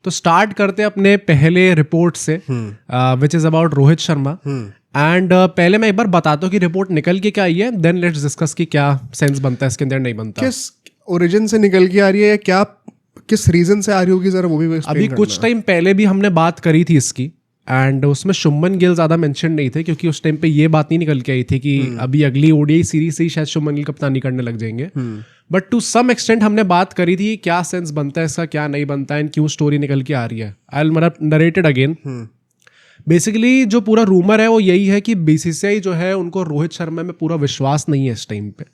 तो स्टार्ट करते हैं अपने पहले रिपोर्ट से, which is about Rohit Sharma. And पहले मैं एक बार बताता हूँ कि रिपोर्ट निकल के क्या आई है, देन लेट्स डिस्कस कि क्या सेंस बनता है इसके अंदर, नहीं बनता। किस ओरिजिन से निकल के आ रही है या क्या, किस रीजन से आ रही होगी, जरा वो भी अभी कुछ टाइम पहले भी हमने बात करी थी इसकी, एंड उसमें शुभमन गिल ज़्यादा मेंशन नहीं थे क्योंकि उस टाइम पे ये बात नहीं निकल के आई थी कि अभी अगली ओडीआई सीरीज से ही शायद शुभमन गिल कप्तानी करने लग जाएंगे। बट टू सम एक्सटेंट हमने बात करी थी क्या सेंस बनता है इसका, क्या नहीं बनता है, एंड क्यों स्टोरी निकल के आ रही है। I will narrated again. Basically जो पूरा रूमर है वो यही है कि बीसीसीआई जो है उनको रोहित शर्मा में पूरा विश्वास नहीं है इस टाइम पे।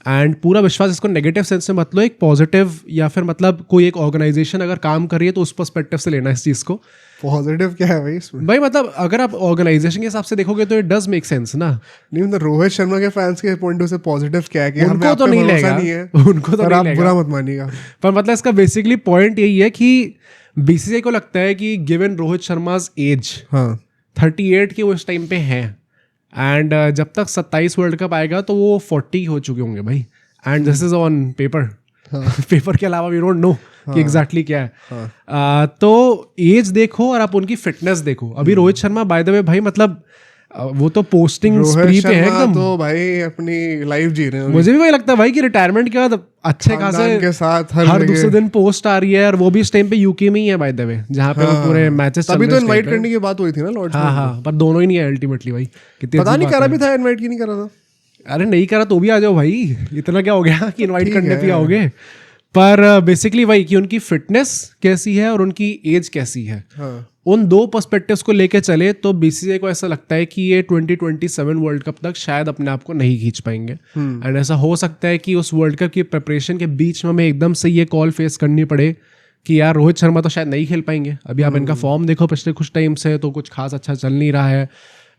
एंड पूरा विश्वास इसको नेगेटिव सेंस में मतलब एक पॉजिटिव, या फिर मतलब कोई एक ऑर्गेनाइजेशन अगर काम कर रही है तो उस पर्सपेक्टिव से लेना इस चीज़ को। पॉजिटिव क्या है भाई इसमें? भाई मतलब अगर आप ऑर्गेनाइजेशन के हिसाब से देखोगे तो इट डज मेक सेंस ना। नहीं मतलब रोहित शर्मा के फैंस के पॉइंट से पॉजिटिव क्या है कि हमें उनको तो नहीं लेगा, उनको तो आप बुरा मत मानिएगा। पर मतलब इसका बेसिकली पॉइंट यही है कि बीसीसीआई को लगता है कि गिवन रोहित शर्मा's एज 38 के वो इस टाइम पे हैं, एंड जब तक 27 वर्ल्ड कप आएगा तो वो 40 हो चुके होंगे भाई। And this is on paper, paper के अलावा वी डोंट नो कि एग्जैक्टली क्या है। तो एज देखो और आप उनकी फिटनेस देखो। अभी Rohit Sharma by the way भाई मतलब वो तो पोस्टिंग स्प्री पे है एकदम, तो भाई अपनी लाइफ जी रहे हैं। मुझे भी वही लगता है भाई कि रिटायरमेंट के बाद अच्छे खासे के साथ हर दूसरे दिन पोस्ट आ रही है, और वो भी इस टाइम पे यूके में ही है बाय द वे, जहाँ पे वो पूरे मैचेस चल रहे हैं। तभी तो इनवाइट करने की बात हुई थी ना लॉर्ड्स में। हाँ, पर दोनों ही नहीं है अल्टीमेटली भाई। पता नहीं करा भी था इनवाइट की नहीं करा था। अरे नहीं करा तो भी आ जाओ भाई, इतना क्या हो गया कि इनवाइट करने पे आओगे। पर बेसिकली वही कि उनकी फिटनेस कैसी है और उनकी एज कैसी है, उन दो पर्सपेक्टिव्स को लेके चले तो बीसीसीआई को ऐसा लगता है कि ये 2027 वर्ल्ड कप तक शायद अपने आप को नहीं खींच पाएंगे। एंड ऐसा हो सकता है कि उस वर्ल्ड कप की प्रिपरेशन के बीच में हमें एकदम से ये कॉल फेस करनी पड़े कि यार रोहित शर्मा तो शायद नहीं खेल पाएंगे। अभी आप इनका फॉर्म देखो पिछले कुछ टाइम से तो कुछ खास अच्छा चल नहीं रहा है,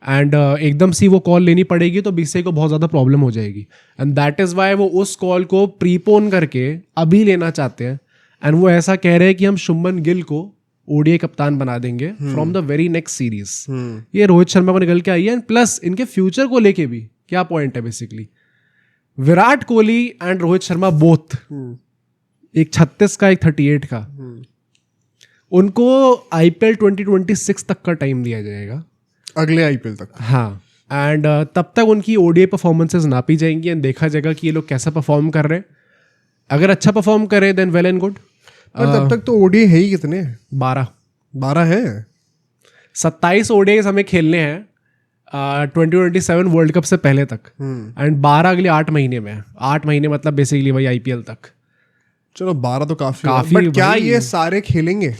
एंड एकदम से वो कॉल लेनी पड़ेगी तो बीसीसीआई को बहुत ज़्यादा प्रॉब्लम हो जाएगी। एंड दैट इज़ वाई वो उस कॉल को प्रीपोन करके अभी लेना चाहते हैं। एंड वो ऐसा कह रहे हैं कि हम शुभमन गिल को ओडीआई कप्तान बना देंगे from the very next series. ये रोहित शर्मा को निकल के आई है। एंड प्लस इनके फ्यूचर को लेके भी क्या पॉइंट है, basically Virat Kohli and Rohit Sharma both, एक 36 का एक 38 का, उनको आईपीएल 2026 तक का टाइम दिया जाएगा, अगले आईपीएल तक। हाँ, एंड तब तक उनकी ओडीआई परफॉर्मेंसेस नापी जाएंगी एंड देखा जाएगा कि ये लोग कैसा परफॉर्म कर रहे हैं। अगर अच्छा परफॉर्म करे देन वेल एंड गुड। पर तब तक तो ओडीआई है ही कितने? 12 है। 27 ओडीआई हमें खेलने हैं 2027 वर्ल्ड कप से पहले तक, एंड 12 अगले 8 महीने में। 8 महीने मतलब बेसिकली वही आईपीएल तक। चलो 12 तो काफी बट क्या ये सारे खेलेंगे?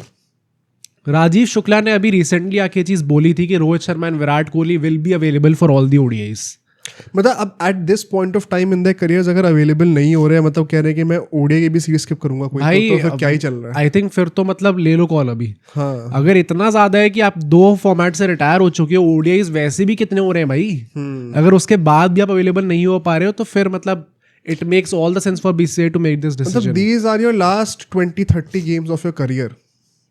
राजीव शुक्ला ने अभी रिसेंटली आके ये चीज बोली थी कि Rohit Sharma and Virat Kohli will be available for all the ODIs. मतलब अब at this point of time in the careers अगर अवेलेबल नहीं हो रहे हैं, मतलब कह रहे हैं कि मैं ओडीआई की भी सीरीज स्किप करूंगा कोई, भाई तो फिर क्या ही चल रहा है? आई थिंक फिर तो मतलब ले लो कॉल अभी। हाँ। अगर इतना ज्यादा है कि आप 2 फॉर्मेट से रिटायर हो चुके हो, ओडीआईज वैसे भी कितने हो रहे हैं भाई, अगर उसके बाद भी आप अवेलेबल नहीं हो पा रहे हो तो फिर मतलब it makes all the sense for BCCI to make this decision. मतलब these are your last 20-30 games of your career,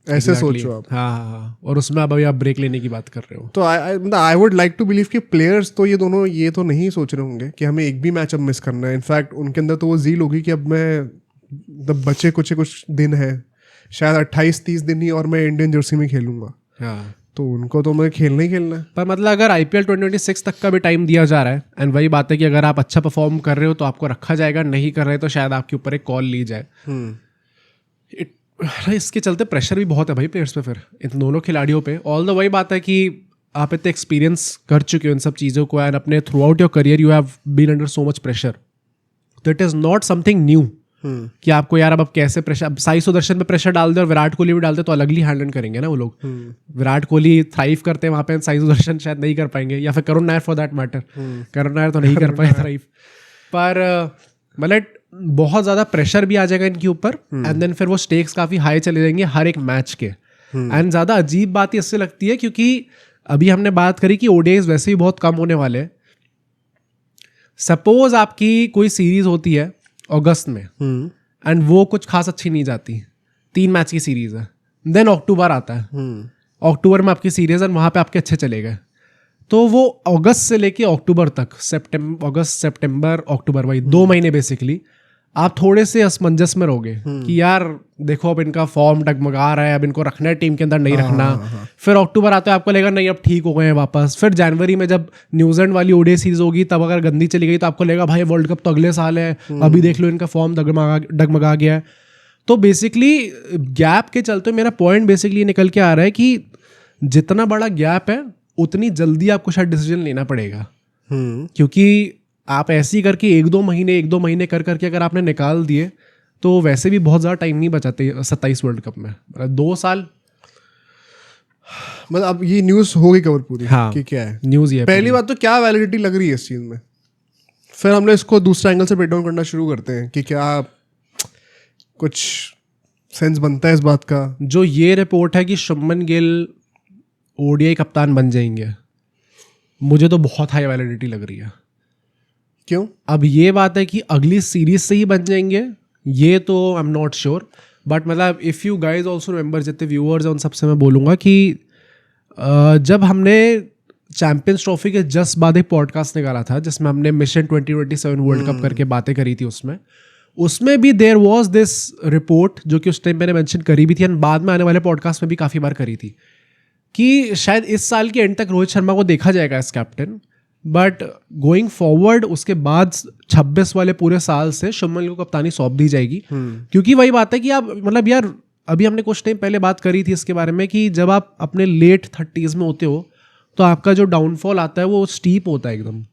ऐसे सोचो आप। हाँ, और उसमें अब अभी आप ब्रेक लेने की बात कर रहे हो। तो I would like to believe कि प्लेयर्स तो ये दोनों ये तो नहीं सोच रहे होंगे कि हमें एक भी मैच अब मिस करना है। इनफैक्ट उनके अंदर तो वो जील होगी कि अब मैं बचे कुछ दिन है, शायद 28-30 दिन ही, और मैं इंडियन जर्सी में खेलूंगा। हाँ, तो उनको तो मैं खेलना ही खेलना है। पर मतलब अगर आईपीएल 2026 तक का भी टाइम दिया जा रहा है, एंड वही बात है कि अगर आप अच्छा परफॉर्म कर रहे हो तो आपको रखा जाएगा, नहीं कर रहे तो शायद आपके ऊपर एक कॉल ली जाए। इसके चलते प्रेशर भी बहुत है भाई प्लेयर्स पे, फिर इन दोनों खिलाड़ियों पे। ऑल द वही बात है कि आप इतने एक्सपीरियंस कर चुके हो इन सब चीज़ों को, एंड अपने throughout your career you have been under so much pressure, तो it is not something new कि आपको यार अब कैसे प्रेशर, अब साई सुदर्शन पे प्रेशर डाल दे और विराट कोहली भी डाल दे तो अलगली हैंडल करेंगे ना वो लोग। विराट कोहली थ्राइव करते हैं वहाँ पे, साई सुदर्शन शायद नहीं कर पाएंगे, या फिर Karun Nair for that matter. Karun Nair तो नहीं कर पाए थ्राइव। पर मतलब बहुत ज़्यादा प्रेशर भी आ जाएगा इनके ऊपर, एंड देन फिर वो स्टेक्स काफ़ी हाई चले जाएंगे हर एक मैच के। एंड ज़्यादा अजीब बात इससे लगती है क्योंकि अभी हमने बात करी कि ओडीआईज वैसे ही बहुत कम होने वाले हैं। सपोज आपकी कोई सीरीज होती है अगस्त में, एंड वो कुछ खास अच्छी नहीं जाती, 3 मैच की सीरीज है, देन अक्टूबर आता है, अक्टूबर में आपकी सीरीज है, वहाँ पे आपके अच्छे चले गए, तो वो अगस्त से लेके अक्टूबर तक, अगस्त सितंबर अक्टूबर, वही 2 महीने बेसिकली आप थोड़े से असमंजस में रहोगे कि यार देखो अब इनका फॉर्म डगमगा रहा है, अब इनको रखना है टीम के अंदर, नहीं रखना। फिर अक्टूबर आता है, आपको लगेगा नहीं अब ठीक हो गए हैं वापस। फिर जनवरी में जब न्यूजीलैंड वाली ओडीआई सीरीज होगी, तब अगर गंदी चली गई तो आपको लगेगा भाई वर्ल्ड कप तो अगले साल है, अभी देख लो इनका फॉर्म डगमगा गया है। तो बेसिकली गैप के चलते मेरा पॉइंट बेसिकली निकल के आ रहा है कि जितना बड़ा गैप है उतनी जल्दी आपको शायद डिसीजन लेना पड़ेगा, क्योंकि आप ऐसे ही करके एक दो महीने कर करके अगर आपने निकाल दिए तो वैसे भी बहुत ज़्यादा टाइम नहीं बचाते 27 वर्ल्ड कप में, 2 साल। मतलब अब ये न्यूज़ हो गई कवर पूरी। हाँ, कि क्या है न्यूज़ ये पहली बात तो क्या वैलिडिटी लग रही है इस चीज़ में, फिर हमने इसको दूसरे एंगल से ब्रेक डाउन करना शुरू करते हैं कि क्या कुछ सेंस बनता है इस बात का। जो ये रिपोर्ट है कि शुभमन गिल ओडीआई कप्तान बन जाएंगे, मुझे तो बहुत हाई वैलिडिटी लग रही है। क्यों? अब ये बात है कि अगली सीरीज से ही बन जाएंगे ये तो I am not sure, but मतलब if you guys also remember, जितने व्यूअर्स हैं उन सबसे मैं बोलूँगा कि जब हमने चैम्पियंस ट्रॉफी के जस्ट बाद एक पॉडकास्ट निकाला था जिसमें हमने मिशन 2027 वर्ल्ड कप करके बातें करी थी, उसमें भी देयर वाज दिस रिपोर्ट जो कि उस टाइम मैंने मेंशन करी भी थी और बाद में आने वाले पॉडकास्ट में भी काफ़ी बार करी थी कि शायद इस साल के एंड तक रोहित शर्मा को देखा जाएगा as captain, but going forward उसके बाद 26 वाले पूरे साल से शुभमन को कप्तानी सौंप दी जाएगी। क्योंकि वही बात है कि आप मतलब यार अभी हमने कुछ टाइम पहले बात करी थी इसके बारे में कि जब आप अपने लेट 30s में होते हो तो आपका जो डाउनफॉल आता है वो स्टीप होता है एकदम।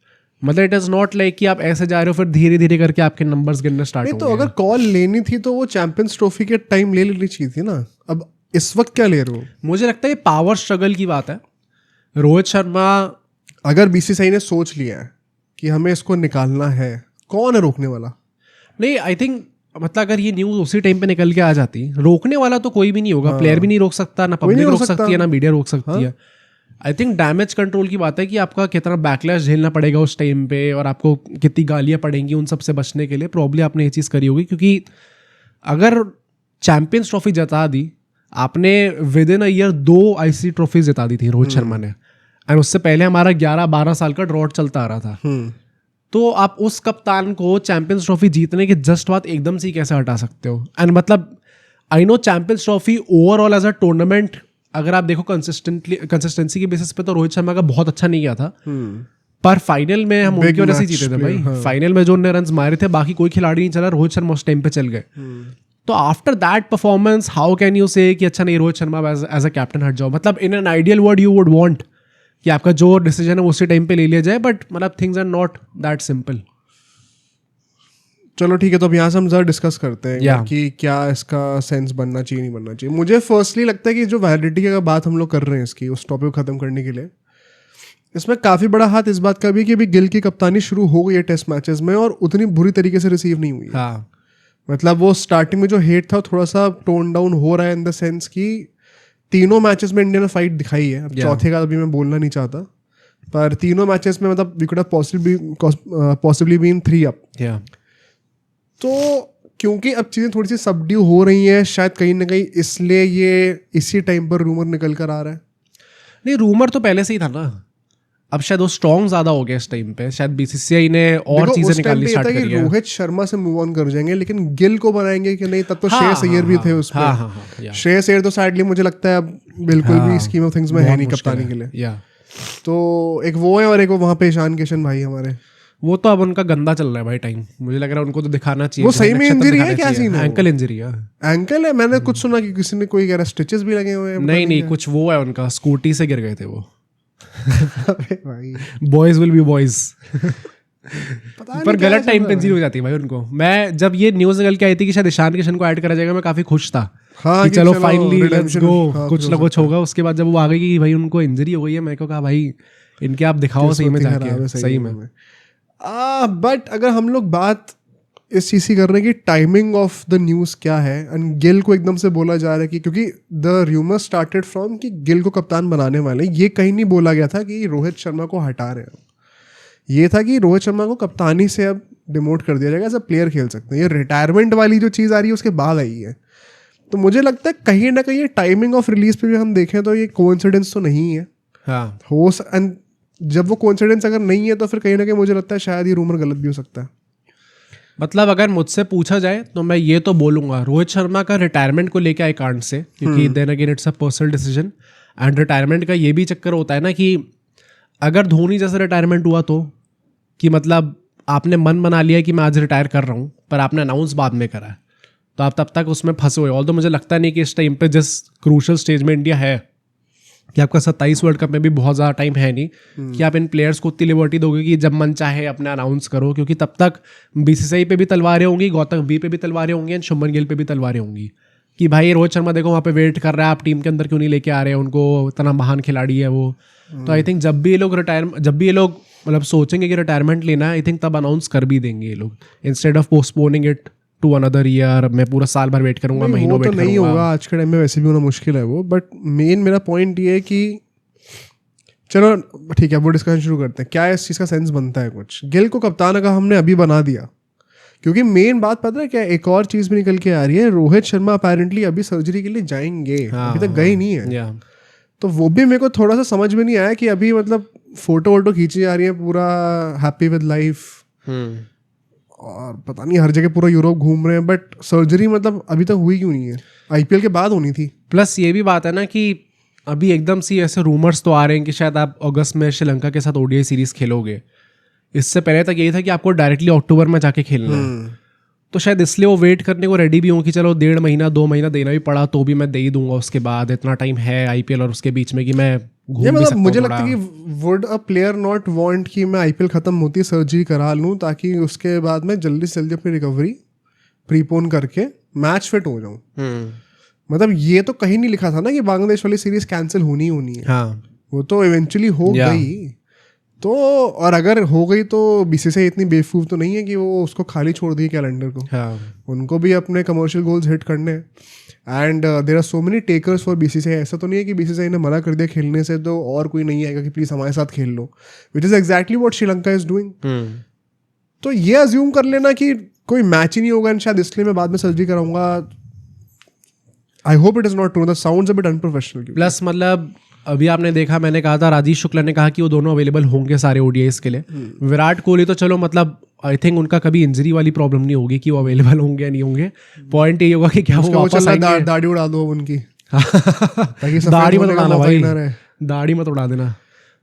मतलब इट इज़ नॉट लाइक कि आप ऐसे जा रहे हो फिर धीरे धीरे करके आपके नंबर्स गिरने स्टार्ट हो। तो अगर कॉल लेनी थी तो वो चैंपियंस ट्रॉफी के टाइम ले लेनी चाहिए थी ना, अब इस वक्त क्या ले रहे हो? मुझे लगता है ये पावर स्ट्रगल की बात है। रोहित शर्मा, अगर बीसीसीआई ने सोच लिया है कि हमें इसको निकालना है, कौन है रोकने वाला? नहीं, आई थिंक मतलब अगर ये न्यूज़ उसी टाइम पे निकल के आ जाती, रोकने वाला तो कोई भी नहीं होगा। प्लेयर भी नहीं रोक सकता, ना पब्लिक रोक सकती है, ना मीडिया रोक सकती है। आई थिंक डैमेज कंट्रोल की बात है कि आपका कितना बैकलैश झेलना पड़ेगा उस टाइम पे और आपको कितनी गालियाँ पड़ेंगी, उन सब से बचने के लिए प्रॉब्ली आपने ये चीज़ करी होगी। क्योंकि अगर चैंपियंस ट्रॉफी जता दी आपने, with in a year 2 ICC trophies जिता दी थी रोहित शर्मा ने, एंड उससे पहले हमारा 11-12 साल का ड्रॉट चलता आ रहा था। तो आप उस कप्तान को चैंपियंस ट्रॉफी जीतने के जस्ट बाद एकदम से ही कैसे हटा सकते हो? एंड मतलब I know champions trophy overall as a tournament अगर आप देखो कंसिस्टेंसी के बेसिस पे तो रोहित शर्मा का बहुत अच्छा नहीं गया था, पर फाइनल में हम उनकी वजह से जीते थे भाई। फाइनल में जो उन्होंने रन्स मारे थे बाकी कोई खिलाड़ी नहीं चला, रोहित शर्मा उस टाइम पे चल गए। तो after that performance how can you say कि अच्छा नहीं Rohit Sharma as a captain हट जाओ? मतलब in an ideal world you would want कि आपका जो डिसीजन है उसी टाइम पे ले लिया जाए, बट मतलब things are not that simple. चलो ठीक है, तो अब यहाँ से हम ज़रा डिस्कस करते हैं कि क्या इसका सेंस बनना चाहिए नहीं बनना चाहिए। मुझे फर्स्टली लगता है कि जो वैलिडिटी की बात हम लोग कर रहे हैं इसकी, उस टॉपिक को ख़त्म करने के लिए, इसमें काफ़ी बड़ा हाथ इस बात का भी कि अभी गिल की कप्तानी शुरू हो गई है टेस्ट मैचेस में और उतनी बुरी तरीके से रिसीव नहीं हुई है। हाँ, मतलब वो स्टार्टिंग में जो हेट था थोड़ा सा टोन डाउन हो रहा है इन द सेंस कि तीनों मैचेस में इंडिया ने फाइट दिखाई है। अब चौथे का अभी मैं बोलना नहीं चाहता, पर तीनों मैचेस में मतलब we could have possibly been 3 up. तो क्योंकि अब चीज़ें थोड़ी सी सबड्यू हो रही हैं शायद कहीं ना कहीं, इसलिए ये इसी टाइम पर रूमर निकल कर आ रहा है। नहीं, रूमर तो पहले से ही था ना, अब शायद वो स्ट्रॉन्ग ज़्यादा हो गया इस टाइम पे। शायद बीसीसीआई ने और चीज़ें निकालनी स्टार्ट करी है। रोहित शर्मा से मूव ऑन कर जाएंगे, लेकिन गिल को बनाएंगे कि नहीं, तब तो श्रेयस अय्यर भी थे उसमें। श्रेयस अय्यर तो सैडली मुझे लगता है अब बिल्कुल भी स्कीम ऑफ थिंग्स में है नहीं कप्तानी के लिए। तो एक वो है और एक वो वहाँ पे ईशान किशन भाई हमारे, वो तो अब उनका गंदा चल रहा है भाई टाइम। मुझे लग रहा है उनको तो दिखाना चाहिए। वो सही में इंजरी है, क्या सीन है? एंकल इंजरी है। एंकल है, मैंने कुछ सुना कि किसी ने कोई कह रहा स्टिचेस भी लगे हुए हैं। नहीं, कुछ वो है उनका, स्कूटी से गिर गए थे वो। Boys will be boys. पर गलत टाइम पे इंजरी हो जाती है भाई उनको। मैं जब ये न्यूज़ निकल के आई थी कि शायद ईशान किशन को ऐड करा जाएगा, मैं काफ़ी खुश था कि चलो फाइनली लेट्स गो, कुछ ना कुछ होगा। उसके बाद जब वो आ गई कि भाई उनको इंजरी हो गई है, मैं को कहा भाई इनके आप दिखाओ सही में जाके, सही में। बट अगर हम लोग बात इस चीज़ की कर रहे हैं कि टाइमिंग ऑफ द न्यूज़ क्या है, एंड गिल को एकदम से बोला जा रहा है कि क्योंकि द र्यूमर स्टार्टेड फ्रॉम कि गिल को कप्तान बनाने वाले, ये कहीं नहीं बोला गया था कि रोहित शर्मा को हटा रहे हैं। ये था कि रोहित शर्मा को कप्तानी से अब डिमोट कर दिया जाएगा, एज अ प्लेयर खेल सकते हैं। ये रिटायरमेंट वाली जो चीज़ आ रही है उसके बाद आई है। तो मुझे लगता है कहीं ना कहीं टाइमिंग ऑफ रिलीज पे भी हम देखें तो ये कोइंसिडेंस तो नहीं है। हाँ, एंड जब वो कोइंसिडेंस अगर नहीं है तो फिर कहीं ना कहीं मुझे लगता है शायद ये रूमर गलत भी हो सकता है। मतलब अगर मुझसे पूछा जाए तो मैं ये तो बोलूंगा रोहित शर्मा का रिटायरमेंट को लेके आई कांट से, क्योंकि then again it's a personal decision. And retirement का ये भी चक्कर होता है ना कि अगर धोनी जैसा रिटायरमेंट हुआ तो कि मतलब आपने मन बना लिया कि मैं आज रिटायर कर रहा हूँ, पर आपने अनाउंस बाद में करा है, तो आप तब तक उसमें फंसे हुए। ऑल तो मुझे लगता नहीं कि इस टाइम पे जिस क्रूशल स्टेज में इंडिया है कि आपका 27 वर्ल्ड कप में भी बहुत ज़्यादा टाइम है नहीं कि आप इन प्लेयर्स को उतनी लिबर्टी दोगे कि जब मन चाहे अपने अनाउंस करो, क्योंकि तब तक बीसीसीआई पे भी तलवारें होंगी, गौतम बी पे भी तलवारें होंगी एंड शुभमन गिल पे भी तलवारें होंगी कि भाई रोहित शर्मा देखो वहाँ पे वेट कर रहा है, आप टीम के अंदर क्यों नहीं लेके आ रहे हैं उनको, इतना महान खिलाड़ी है वो। तो आई थिंक जब भी ये लोग मतलब सोचेंगे कि रिटायरमेंट लेना है, आई थिंक तब अनाउंस कर भी देंगे ये लोग, instead of postponing it to another year. मैं पूरा साल भर वेट करूंगा, महीनों वेट करूंगा। नहीं होगा आज के टाइम में, वैसे भी होना मुश्किल है वो। बट मेन मेरा पॉइंट ये है कि चलो ठीक है, वो डिस्कशन शुरू करते हैं। क्या इस चीज़ का सेंस बनता है कुछ? गिल को कप्तान का हमने अभी बना दिया, क्योंकि मेन बात पता है क्या, एक और चीज़ भी निकल के आ रही है, रोहित शर्मा अपेरेंटली अभी सर्जरी के लिए जाएंगे, अभी तक गए नहीं है। तो वो भी मेरे को थोड़ा सा समझ में नहीं आया कि अभी मतलब फोटो वोटो खींची जा रही है, पूरा हैप्पी विद लाइफ, और पता नहीं हर जगह पूरा यूरोप घूम रहे हैं, बट सर्जरी मतलब अभी तक हुई क्यों नहीं है? आईपीएल के बाद होनी थी। प्लस ये भी बात है ना कि अभी एकदम सी ऐसे रूमर्स तो आ रहे हैं कि शायद आप अगस्त में श्रीलंका के साथ ओडीआई सीरीज खेलोगे। इससे पहले तक यही था कि आपको डायरेक्टली अक्टूबर में जाके खेलना है, तो शायद इसलिए वो वेट करने को रेडी भी हों कि चलो 1.5 महीना 2 महीना देना भी पड़ा तो भी मैं दे ही दूंगा, उसके बाद इतना टाइम है आईपीएल और उसके बीच में कि मैं घूम भी सकता हूं। मुझे लगता है कि would a player not want कि मैं आईपीएल खत्म होती है सर्जरी करा लूं, ताकि उसके बाद मैं जल्दी से जल्दी अपनी रिकवरी प्रीपोन करके मैच फिट हो जाऊं। मतलब ये तो कहीं नहीं लिखा था ना कि बांग्लादेश वाली सीरीज कैंसिल होनी है। हाँ, वो तो इवेंचुअली हो गई। तो और अगर हो गई तो बीसीसीआई इतनी बेवकूफ़ तो नहीं है कि वो उसको खाली छोड़ दी कैलेंडर को। उनको भी अपने कमर्शियल गोल्स हिट करने हैं। And there are so many takers for BCCI. ऐसा तो नहीं है कि बीसीसीआई ने मना कर दिया खेलने से तो और कोई नहीं आएगा कि प्लीज़ हमारे साथ खेल लो, which is exactly what Sri Lanka is doing. तो ये अज्यूम कर लेना कि कोई मैच ही नहीं होगा एंड शायद इसलिए मैं बाद में सर्जरी कराऊंगा, I hope it is not true. That sounds a bit unprofessional. Plus मतलब अभी आपने देखा, मैंने कहा था राजीव शुक्ला ने कहा कि वो दोनों अवेलेबल होंगे सारे ओडीआईज के लिए। विराट कोहली तो चलो मतलब आई थिंक उनका कभी इंजरी वाली प्रॉब्लम नहीं होगी कि वो अवेलेबल होंगे या नहीं होंगे। पॉइंट ये होगा कि क्या वो वापस आएंगे। दाढ़ी उड़ा दो उनकी। दाढ़ी मत उड़ाना भाई, दाढ़ी मत उड़ा देना।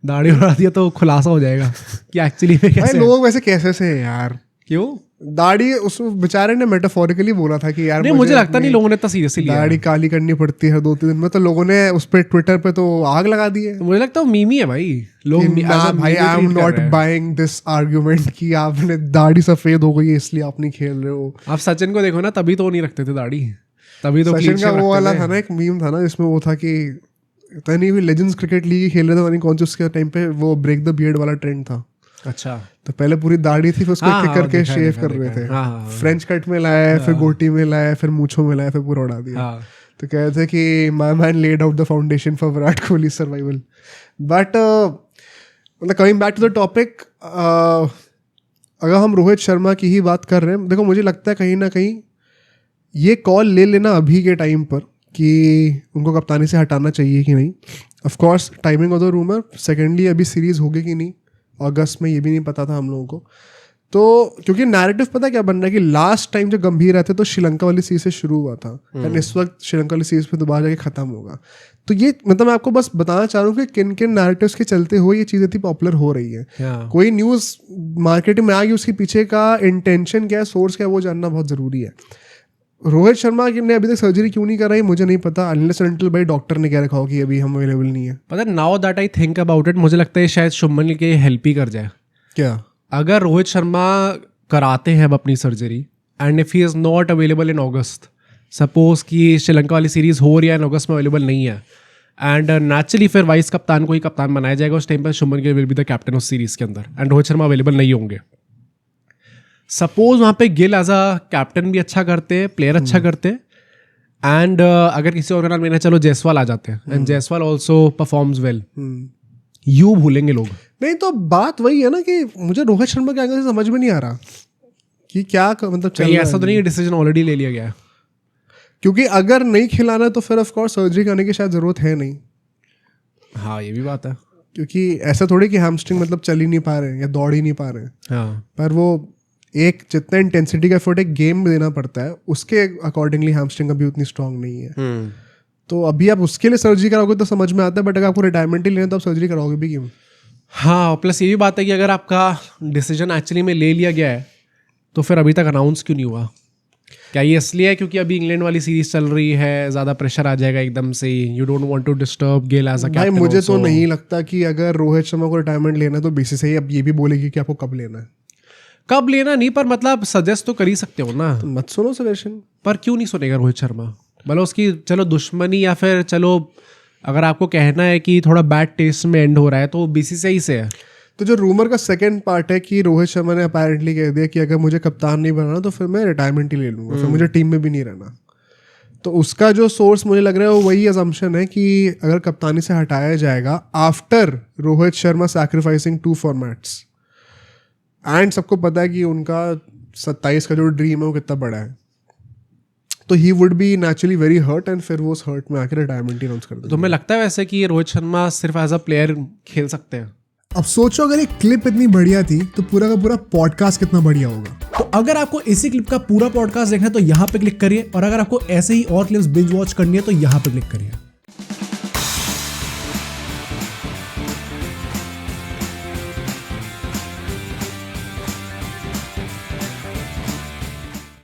दाढ़ी उड़ा दिया तो खुलासा हो जाएगा कि एक्चुअली में कैसे। लोग वैसे कैसे से हैं यार? क्यों? दाढ़ी उस बेचारे ने मेटाफोरिकली बोला था कि यार नहीं, मुझे लगता नहीं लोगों ने इतना सीरियसली लिया। दाढ़ी काली करनी पड़ती है 2-3 दिन में, तो लोगों ने उस पे ट्विटर पे तो आग लगा दी है। तो मुझे लगता है मीमी है भाई। लोग भाई आई am not buying this argument कि आपने दाढ़ी सफेद हो गई है इसलिए आप नहीं खेल रहे हो। आप सचिन को देखो ना, तभी तो वो नहीं रखते थे दाढ़ी, तभी तो सचिन का वो वाला था ना, एक मीम था ना जिसमें वो था कि पता नहीं लेजेंड्स क्रिकेट लीग खेल रहे थे, नहीं कौन से, उसके टाइम पे वो ब्रेक द बियर्ड वाला ट्रेंड था। अच्छा, तो पहले पूरी दाढ़ी थी, फिर उसको एक करके शेव कर रहे थे। फ्रेंच कट में लाया, फिर गोटी में लाया, फिर मूंछों में लाया, फिर पूरा उड़ा दिया। तो कह रहे थे कि my man laid out the foundation for Virat Kohli survival. But मतलब coming back to the topic, अगर हम रोहित शर्मा की ही बात कर रहे हैं, देखो मुझे लगता है कहीं ना कहीं ये कॉल ले लेना अभी के टाइम पर कि उनको कप्तानी से हटाना चाहिए कि नहीं। Of course timing of the rumour, secondly अभी सीरीज होगी कि नहीं अगस्त में, ये भी नहीं पता था हम लोगों को। तो क्योंकि नैरेटिव पता क्या बन रहा है कि लास्ट टाइम जब गंभीर रहते तो श्रीलंका वाली सीरीज से शुरू हुआ था, एंड इस वक्त श्रीलंका वाली सीरीज पे दोबारा जाके खत्म होगा। तो ये मतलब मैं आपको बस बताना चाह रहा हूँ कि किन किन नैरेटिव्स के चलते हुए ये चीज़ें इतनी पॉपुलर हो रही है। कोई न्यूज़ मार्केट में आ गई, उसके पीछे का इंटेंशन क्या है, सोर्स क्या है, वो जानना बहुत ज़रूरी है। रोहित शर्मा ने अभी तक सर्जरी क्यों नहीं कराई मुझे नहीं पता, अनलेस अनटिल भाई डॉक्टर ने कह रखा हो कि अभी हम अवेलेबल नहीं है। पता now that I think about it, मुझे लगता है शायद शुभमन गिल के हेल्प ही कर जाए। क्या अगर रोहित शर्मा कराते हैं अब अपनी surgery and if he is not available in August, suppose कि श्रीलंका वाली सीरीज हो रही है एंड अगस्त में अवेलेबल नहीं है, एंड नेचुरली फिर वाइस कप्तान को ही कप्तान बनाया जाएगा उस टाइम पर। Shubman Gill will be the captain उस सीरीज के अंदर एंड रोहित शर्मा अवेलेबल नहीं होंगे। सपोज वहाँ पे गिल एज अ कैप्टन भी अच्छा करते, प्लेयर अच्छा करते, एंड अगर किसी और का नाम लेना, चलो जायसवाल आ जाते हैं and Jaiswal also performs well, you भूलेंगे लोग। नहीं तो बात वही है ना कि मुझे रोहित शर्मा के एंगल से समझ में नहीं आ रहा कि क्या मतलब चल रहा है। ऐसा तो नहीं डिसीजन ऑलरेडी ले लिया गया है, क्योंकि अगर नहीं खिलाना तो फिर ऑफ कोर्स सर्जरी करने की शायद जरूरत है नहीं। हाँ ये भी बात है, क्योंकि ऐसा थोड़ी कि हैमस्ट्रिंग मतलब चल ही नहीं पा रहे हैं या दौड़ ही नहीं पा रहे हैं। हाँ, पर वो एक जितना इंटेंसिटी का एफर्ट एक गेम में देना पड़ता है उसके अकॉर्डिंगली हैमस्ट्रिंग अभी उतनी स्ट्रांग नहीं है। तो अभी आप उसके लिए सर्जरी कराओगे तो समझ में आता है, बट अगर आपको रिटायरमेंट ही लेना तो आप सर्जरी कराओगे भी क्यों? हाँ, प्लस ये भी बात है कि अगर आपका डिसीजन एक्चुअली में ले लिया गया है तो फिर अभी तक अनाउंस क्यों नहीं हुआ? क्या ये इसलिए है क्योंकि अभी इंग्लैंड वाली सीरीज चल रही है, ज़्यादा प्रेशर आ जाएगा एकदम से, you don't want to disturb Gayle as a captain? भाई मुझे तो नहीं लगता कि अगर रोहित शर्मा को रिटायरमेंट लेना है तो बीसीसीआई अब ये भी बोलेगी कि आपको कब लेना है। कब लेना नहीं, पर मतलब सजेस्ट तो कर ही सकते हो ना। तो मत सुनो सजेशन। पर क्यों नहीं सुनेगा रोहित शर्मा? मतलब उसकी चलो दुश्मनी, या फिर चलो अगर आपको कहना है कि थोड़ा बैड टेस्ट में एंड हो रहा है तो बीसीसीआई से है। तो जो रूमर का सेकंड पार्ट है कि रोहित शर्मा ने अपेरेंटली कह दिया कि अगर मुझे कप्तान नहीं बनाना तो फिर मैं रिटायरमेंट ही ले लूंगा, फिर मुझे टीम में भी नहीं रहना। तो उसका जो सोर्स मुझे लग रहा है वो वही अजम्पशन है कि अगर कप्तानी से हटाया जाएगा after Rohit Sharma sacrificing 2 formats, and सबको पता है कि उनका 27 का जो ड्रीम है वो कितना बड़ा है, तो he would be naturally very hurt and फिर वो उस हर्ट में आकर रिटायरमेंट ही अनाउंस कर देंगे। तो मैं लगता है वैसे कि रोहित शर्मा सिर्फ एज अ प्लेयर खेल सकते हैं। अब सोचो अगर ये क्लिप इतनी बढ़िया थी तो पूरा का पूरा पॉडकास्ट कितना बढ़िया होगा। तो अगर आपको इसी क्लिप का पूरा पॉडकास्ट देखना है तो यहाँ पे क्लिक करिए, और अगर आपको ऐसे ही और क्लिप्स बिंज वॉच करनी है तो यहाँ पे क्लिक करिए।